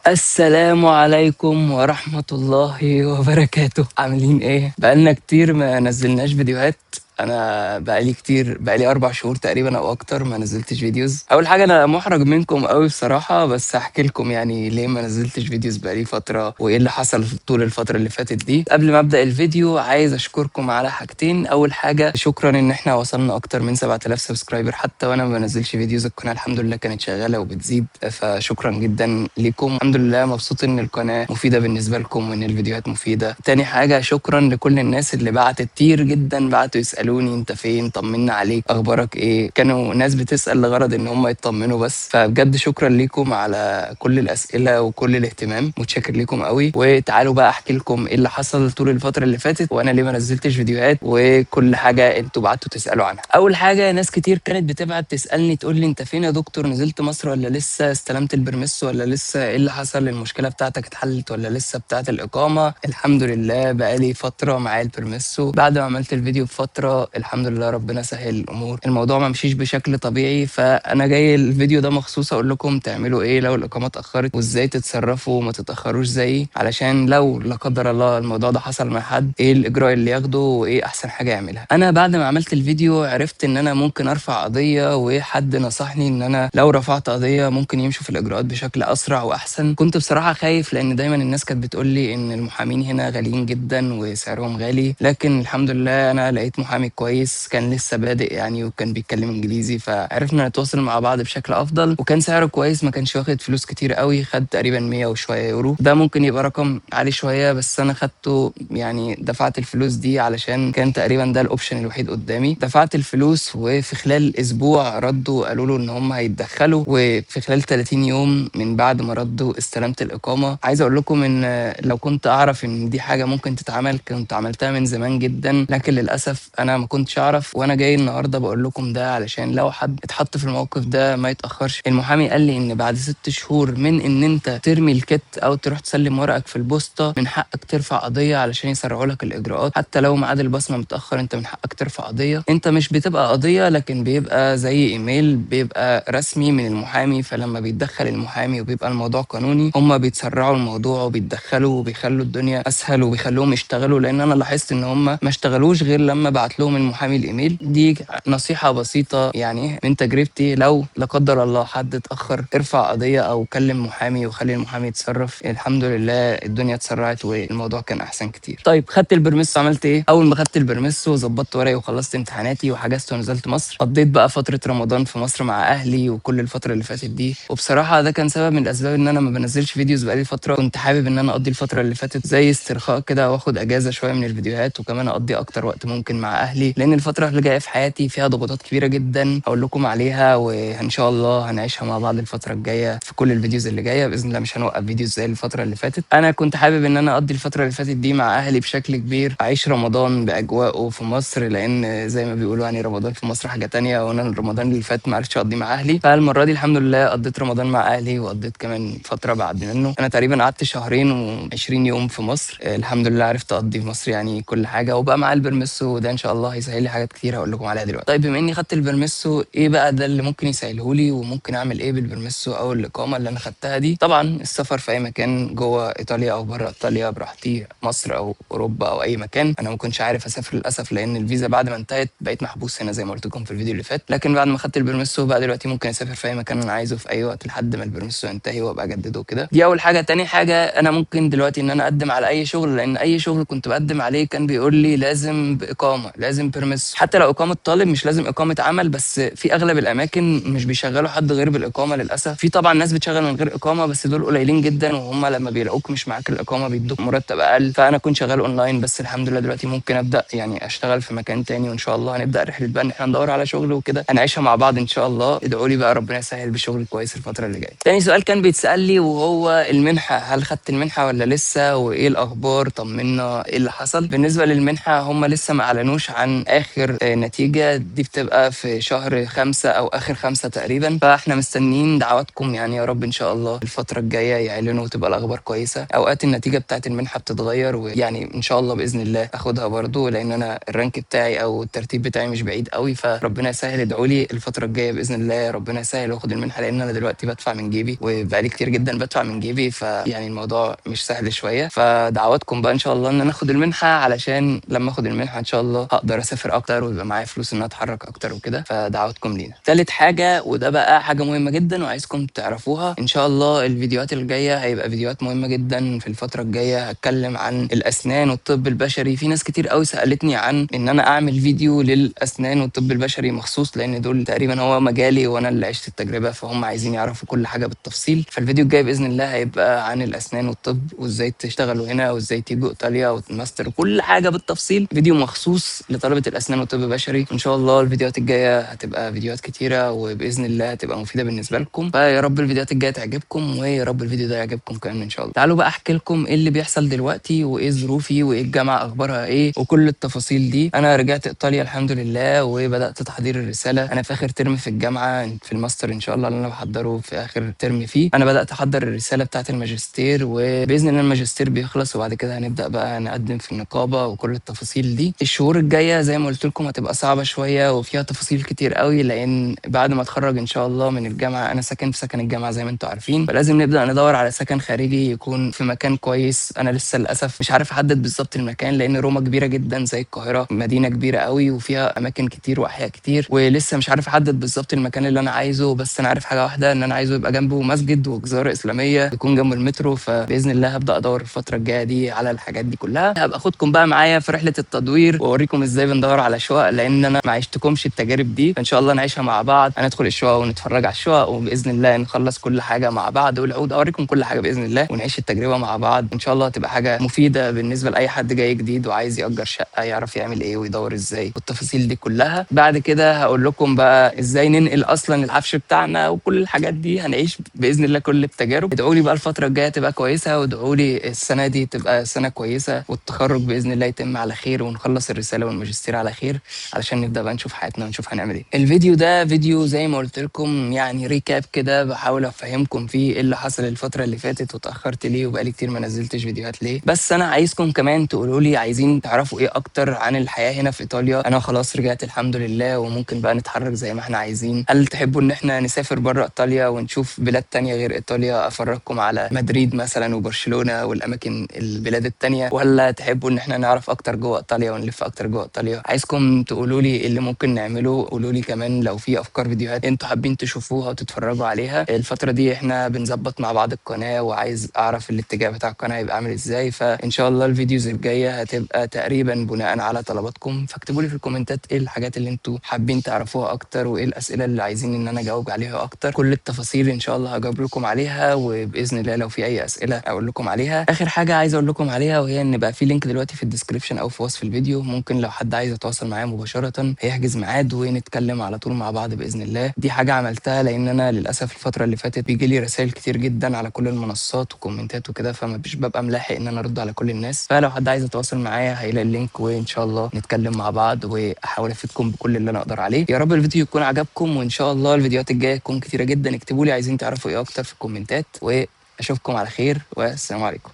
السلام عليكم ورحمة الله وبركاته. عاملين ايه؟ بقالنا كتير ما نزلناش فيديوهات. انا بقالي 4 شهور تقريبا او اكتر ما نزلتش فيديوز. اول حاجه انا محرج منكم قوي بصراحه، بس هحكي لكم يعني ليه ما نزلتش فيديوز بقالي فتره وايه اللي حصل طول الفتره اللي فاتت دي. قبل ما ابدا الفيديو عايز اشكركم على حاجتين. اول حاجه شكرا ان احنا وصلنا اكتر من 7000 سبسكرايبر، حتى وانا ما بنزلش فيديوز القناه الحمد لله كانت شغاله وبتزيد، فشكرا جدا ليكم. الحمد لله مبسوط ان القناه مفيده بالنسبه لكم وان الفيديوهات مفيده. تاني حاجه شكرا لكل الناس اللي بعتت كتير جدا، بعتوا يسالوني انت فين، طمنا عليك، اخبارك ايه. كانوا ناس بتسال لغرض ان هم يطمنوا بس، فبجد شكرا ليكم على كل الاسئله وكل الاهتمام، متشكر ليكم قوي. وتعالوا بقى احكي لكم ايه اللي حصل طول الفتره اللي فاتت وانا ليه ما نزلتش فيديوهات وكل حاجه انتوا بعتوا تسالوا عنها. اول حاجه ناس كتير كانت بتبعت تسالني تقول لي انت فين يا دكتور، نزلت مصر ولا لسه، استلمت البرميس ولا لسه، ايه اللي حصل، المشكله بتاعتك اتحلت ولا لسه بتاعت الاقامه. الحمد لله بقالي فتره معايا البرميسو، بعد ما عملت الفيديو بفتره الحمد لله ربنا سهل الامور، الموضوع ما مشيش بشكل طبيعي. فانا جاي الفيديو ده مخصوص اقول لكم تعملوا ايه لو الاقامه اتاخرت، وازاي تتصرفوا وما تتاخروش زيي، علشان لو لا قدر الله الموضوع ده حصل مع حد ايه الاجراء اللي ياخده وايه احسن حاجه يعملها. انا بعد ما عملت الفيديو عرفت ان انا ممكن ارفع قضيه، وحد نصحني ان انا لو رفعت قضيه ممكن يمشوا في الاجراءات بشكل اسرع واحسن. كنت بصراحه خايف لان دايما الناس كانت بتقول لي ان المحامين هنا غاليين جدا وسعرهم غالي، لكن الحمد لله انا لقيت محامي كويس كان لسه بادئ يعني وكان بيتكلم انجليزي، فعرفنا نتواصل مع بعض بشكل افضل، وكان سعره كويس، ما كانش واخد فلوس كتير قوي، خد تقريبا 100 وشويه يورو. ده ممكن يبقى رقم عالي شويه بس انا خدته، يعني دفعت الفلوس دي علشان كان تقريبا ده الاوبشن الوحيد قدامي. دفعت الفلوس وفي خلال اسبوع ردوا قالوا له ان هم هيتدخلوا، وفي خلال 30 يوم من بعد ما ردوا استلمت الاقامه. عايز اقول لكم ان لو كنت اعرف ان دي حاجه ممكن تتعمل كنت عملتها من زمان جدا، لكن للاسف انا ما كنتش اعرف، وانا جاي النهارده بقول لكم ده علشان لو حد اتحط في الموقف ده ما يتاخرش. المحامي قال لي ان بعد 6 شهور من ان انت ترمي الكت او تروح تسلم ورقك في البوسطه من حقك ترفع قضيه علشان يسرعوا لك الاجراءات. حتى لو ميعاد البصمه متاخر انت من حقك ترفع قضيه. انت مش بتبقى قضيه لكن بيبقى زي ايميل بيبقى رسمي من المحامي، فلما بيتدخل المحامي وبيبقى الموضوع قانوني هم بيتسرعوا الموضوع وبيتدخلوا وبيخلوا الدنيا اسهل وبيخلوهم يشتغلوا، لان انا لاحظت ان هم ما اشتغلوش غير لما بعت لهم المحامي الايميل. دي نصيحه بسيطه يعني من تجربتي، لو لا قدر الله حد اتاخر ارفع قضيه او كلم محامي وخلي المحامي يتصرف. الحمد لله الدنيا اتسرعت والموضوع كان احسن كتير. طيب خدت البرميس، عملت ايه؟ اول ما خدت البرميس وظبطت ورقي وخلصت امتحاناتي وحجزت ونزلت مصر، قضيت بقى فتره رمضان في مصر مع اهلي وكل الفتره اللي فاتت دي، وبصراحه ده كان سبب من الاسباب ان انا ما بنزلش فيديوز بقالي فتره. كنت حابب ان انا اقضي الفتره اللي فاتت زي استرخاء كده واخد اجازه شويه من الفيديوهات، وكمان اقضي اكتر وقت ممكن مع اهلي، لان الفتره اللي جايه في حياتي فيها ضغوطات كبيره جدا هقول لكم عليها، وان شاء الله هنعيشها مع بعض الفتره الجايه في كل الفيديوز اللي جايه باذن الله. مش هنوقف فيديوز زي الفتره اللي فاتت. انا كنت حابب ان انا اقضي الفتره اللي فاتت دي مع اهلي بشكل كبير، اعيش رمضان باجواءه في مصر، لان زي ما بيقولوا يعني رمضان في مصر حاجه تانية، وانا رمضان اللي فات ما عرفتش اقضي مع اهلي، فالمره دي الحمد لله قضيت رمضان مع اهلي وقضيت كمان فتره بعد منه. انا تقريبا قعدت شهرين و20 يوم في مصر. الحمد لله عرفت اقضي في مصر يعني كل حاجه، وبقى معايا البرميسو وده ان شاء الله هيسهل لي حاجات كتير هقول لكم عليها دلوقتي. طيب بما اني خدت البرميسو ايه بقى ده اللي ممكن يسهله لي وممكن اعمل ايه بالبرميسو او الاقامه اللي انا خدتها دي؟ طبعا السفر في اي مكان جوه ايطاليا او بره ايطاليا براحتي، مصر او اوروبا او اي مكان. انا ما كنتش عارف اسافر للاسف لان الفيزا بعد ما انتهت بقيت محبوس هنا زي ما قلت لكم في الفيديو اللي فات، لكن بعد ما خدت البرميسو بقى دلوقتي ممكن اسافر في اي مكان انا عايزه في اي وقت لحد ما البرميسو ينتهي وابقى اجدده كده. دي اول حاجه. تاني حاجه انا ممكن دلوقتي ان انا اقدم على اي شغل، لان اي شغل كنت بقدم عليه كان بيقول لي لازم باقامه، لازم برميسو، حتى لو اقامه طالب مش لازم اقامه عمل، بس في اغلب الاماكن مش بيشغلوا حد غير بالاقامه للاسف. في طبعا ناس بتشغل من غير اقامه بس دول قليلين جدا، وهم لما بيلاقوك مش معاك الاقامه بيدوك مرتب اقل. فانا كنت شغال اونلاين بس الحمد لله دلوقتي ممكن ابدا يعني اشتغل في مكان تاني، وان شاء الله هنبدا رحله بقى ان احنا ندور على شغل وكده هنعيشها مع بعض ان شاء الله. ادعوا لي بقى ربنا يسهل بشغل كويس الفتره اللي جايه. تاني سؤال كان بيتسال لي وهو المنحه، هل خدت المنحه ولا لسه، وايه الاخبار، طمنا ايه اللي حصل. بالنسبه للمنحه هم لسه ما اعلنوش عن اخر نتيجه، دي بتبقى في شهر 5 او اخر 5 تقريبا. فاحنا مستنيين دعواتكم يعني، يا رب ان شاء الله الفتره الجايه يعلنوا وتبقى الاخبار كويسه. اوقات النتيجه بتاعت المنحه بتتغير، ويعني ان شاء الله باذن الله اخدها برضو، لان انا الرانك بتاعي او الترتيب بتاعي مش بعيد قوي. فربنا يسهل، ادعوا لي الفتره الجايه باذن الله ربنا يسهل واخد المنحه، لان انا دلوقتي بدفع من جيبي وبقالي كتير جدا بدفع من جيبي، فيعني الموضوع مش سهل شويه. فدعواتكم بقى ان شاء الله ان انا اخد المنحه، علشان لما اخد المنحه ان شاء الله هقدر اسافر اكتر ويبقى معايا فلوس ان أنا اتحرك اكتر وكده. فدعواتكم لينا. تالت حاجه، وده بقى حاجه مهمه جدا وعايزكم تعرفوها، ان شاء الله الفيديوهات الجايه هيبقى فيديوهات مهمه جدا في الفتره الجايه. هتكلم عن الاسنان والطب البشري. في ناس كتير قوي سالتني عن ان انا اعمل فيديو للاسنان والطب البشري مخصوص، لان دول تقريبا هو مجالي وانا اللي عشت التجربه، فهم عايزين يعرفوا كل حاجه بالتفصيل. فالفيديو الجاي باذن الله هيبقى عن الاسنان والطب، وازاي تشتغلوا هنا، وازاي تيجوا ايطاليا وتماستر كل حاجه بالتفصيل. فيديو مخصوص لطلبه الاسنان والطب البشري. ان شاء الله الفيديوهات الجايه هتبقى فيديوهات كتيره، وباذن الله هتبقى مفيده بالنسبه لكم. فيا رب الفيديوهات الجايه تعجبكم، ويا رب الفيديو ده يعجبكم كمان ان شاء الله. تعالوا بقى احكي لكم ايه اللي بيحصل دلوقتي، وايه ظروفي، وايه الجامعه اخبارها ايه، وكل التفاصيل دي. انا رجعت ايطاليا الحمد لله، وبدات تحضير الرساله. انا في اخر ترم في الجامعه في الماستر ان شاء الله اللي انا بحضره في اخر ترم فيه. انا بدات احضر الرساله بتاعه الماجستير، وباذن الله الماجستير بيخلص، وبعد كده هنبدا بقى نقدم في النقابه وكل التفاصيل دي. الشهور الجايه زي ما قلت لكم هتبقى صعبه شويه وفيها تفاصيل كتير قوي، لان بعد ما اتخرج ان شاء الله من الجامعه، انا ساكن في سكن الجامعه زي ما انتم عارفين، فلازم نبدا ندور على سكن خارجي يكون في مكان كويس. انا لسه للاسف مش عارف احدد بالظبط المكان، لان روما كبيره جدا زي القاهره، مدينه كبيره قوي وفيها اماكن كتير واحياء كتير، ولسه مش عارف احدد بالظبط المكان اللي انا عايزه. بس انا عارف حاجه واحده، ان انا عايزه يبقى جنبه مسجد وجزاره اسلاميه، يكون جنب المترو. فباذن الله هبدا ادور الفتره الجايه دي على الحاجات دي كلها. هبقى اخدكم بقى معايا في رحله التدوير، واوريكم ازاي بندور على شقق، لان انا ما عشتكمش التجارب دي، فان شاء الله نعيشها مع بعض. هندخل الشقق ونتفرج على الشقق، وباذن الله نخلص كل حاجه مع بعض، والعود اوريكم كل حاجه باذن الله، ونعيش التجربه مع بعض. ان شاء الله هتبقى حاجه مفيده بالنسبه لاي حد جاي جديد وعايز يأجر شقه، يعرف يعمل ايه ويدور ازاي، والتفاصيل دي كلها. بعد كده هقول لكم بقى ازاي ننقل اصلا العفش بتاعنا، وكل الحاجات دي هنعيش باذن الله كل التجارب. ادعوا لي بقى الفتره الجايه تبقى كويسه، وادعوا لي السنه دي تبقى سنه كويسه، والتخرج باذن الله يتم على خير، ونخلص الرساله والماجستير على خير، علشان نبدا بقى نشوف حياتنا ونشوف هنعمل ايه. الفيديو ده فيديو زي ما قلت لكم يعني ريكاب كده، بحاول افهمكم فيه ايه اللي حصل الفتره اللي فاتت، وتاخرت ليه، وبقالي كتير ما نزلتش فيديوهات ليه. بس انا عايزكم كمان تقولوا لي عايزين تعرفوا ايه اكتر عن الحياه هنا في ايطاليا. انا خلاص رجعت الحمد لله، وممكن بقى نتحرك زي ما احنا عايزين. هل تحبوا ان احنا نسافر بره ايطاليا ونشوف بلاد تانية غير ايطاليا، افرجكم على مدريد مثلا وبرشلونه والاماكن البلاد التانية، ولا تحبوا ان احنا نعرف اكتر جوه ايطاليا ونلف اكتر جوه ايطاليا؟ عايزكم تقولوا لي إيه اللي ممكن نعمله. قولوا لي كمان لو في افكار فيديوهات انتوا حابين تشوفوها وتتفرجوا عليها. الفتره دي احنا بنظبط مع بعض القناه، وعايز اعرف الاتجاه بتاع القناه هيبقى عامل ازاي. فان شاء الله الفيديوز الجايه هتبقى تقريبا بناء على طلباتكم. فاكتبوا لي في الكومنتات ايه الحاجات اللي انتوا حابين تعرفوها اكتر، وايه الاسئله اللي عايزين ان انا اجاوب عليها اكتر. كل التفاصيل ان شاء الله هجاوب لكم عليها، وباذن الله لو في اي اسئله اقول لكم عليها. اخر حاجه عايز اقول لكم عليها، وهي ان بقى في لينك دلوقتي في الديسكربشن او في وصف الفيديو، ممكن لو حد عايز يتواصل معايا مباشره هيحجز ميعاد ونتكلم على طول مع بعض باذن الله. دي حاجه عملتها لان انا للاسف الفتره اللي فاتت بيجي لي رسائل كتير جدا على كل المنصات وكومنتات وكده، فما مش ببقى ملاحق ان انا ارد على كل الناس. فلو حد عايز يتواصل معايا هيلاقي اللينك، وان شاء الله نتكلم مع بعض، واحاول افيدكم بكل اللي انا اقدر عليه. يا رب الفيديو يكون عجبكم، وان شاء الله الفيديوهات الجايه تكون كتيره جدا. اكتبوا لي عايزين تعرفوا ايه اكتر في الكومنتات، واشوفكم على خير، والسلام عليكم.